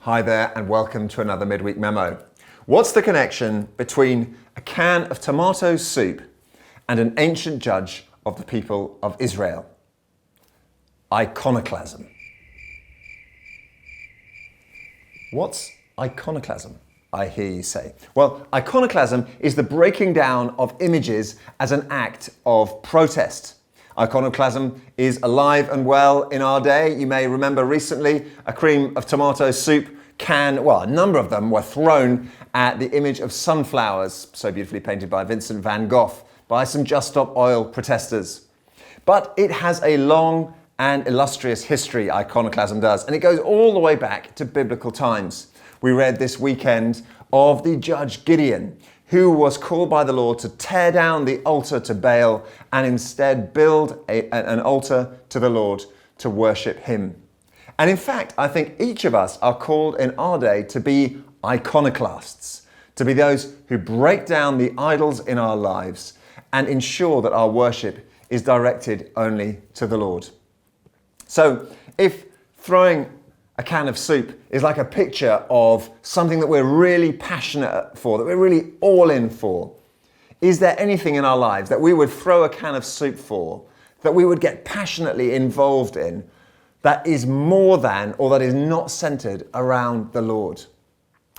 Hi there and welcome to another Midweek Memo. What's the connection between a can of tomato soup and an ancient judge of the people of Israel? Iconoclasm. What's iconoclasm, I hear you say? Well, iconoclasm is the breaking down of images as an act of protest. Iconoclasm is alive and well in our day. You may remember recently a cream of tomato soup can, well, a number of them were thrown at the image of sunflowers, so beautifully painted by Vincent van Gogh, by some Just Stop Oil protesters. But it has a long and illustrious history, iconoclasm does, and it goes all the way back to biblical times. We read this weekend of the judge Gideon, who was called by the Lord to tear down the altar to Baal and instead build an altar to the Lord to worship him. And in fact, I think each of us are called in our day to be iconoclasts, to be those who break down the idols in our lives and ensure that our worship is directed only to the Lord. So if throwing a can of soup is like a picture of something that we're really passionate for, that we're really all in for, is there anything in our lives that we would throw a can of soup for, that we would get passionately involved in, that is more than or that is not centered around the Lord?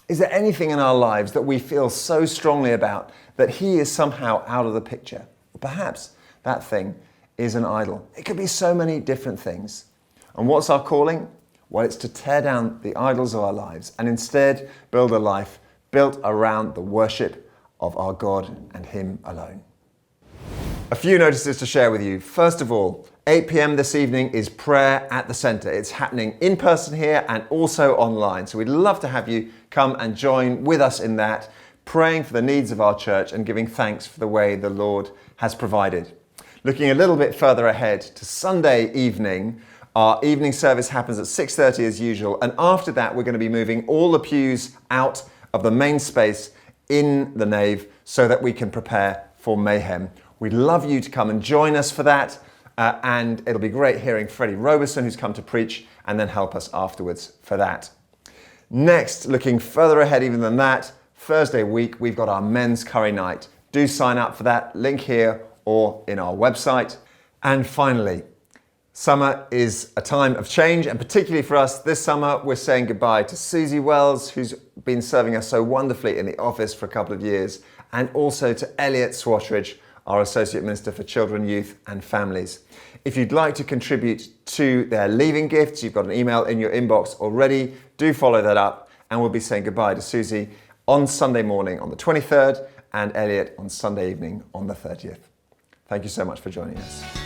Is there anything in our lives that we feel so strongly about that he is somehow out of the picture? Perhaps that thing is an idol. It could be so many different things. And what's our calling? Well, it's to tear down the idols of our lives and instead build a life built around the worship of our God and him alone. A few notices to share with you. First of all, 8 p.m. this evening is prayer at the centre. It's happening in person here and also online. So we'd love to have you come and join with us in that, praying for the needs of our church and giving thanks for the way the Lord has provided. Looking a little bit further ahead to Sunday evening, our evening service happens at 6:30 as usual, and after that we're going to be moving all the pews out of the main space in the nave so that we can prepare for mayhem. We'd love you to come and join us for that, and it'll be great hearing Freddie Roberson, who's come to preach, and then help us afterwards for that. Next, looking further ahead even than that, Thursday week we've got our men's curry night. Do sign up for that, link here or in our website. And finally, summer is a time of change, and particularly for us this summer, we're saying goodbye to Susie Wells, who's been serving us so wonderfully in the office for a couple of years, and also to Elliot Swatridge, our Associate Minister for Children, Youth and Families. If you'd like to contribute to their leaving gifts, you've got an email in your inbox already, do follow that up, and we'll be saying goodbye to Susie on Sunday morning on the 23rd and Elliot on Sunday evening on the 30th. Thank you so much for joining us.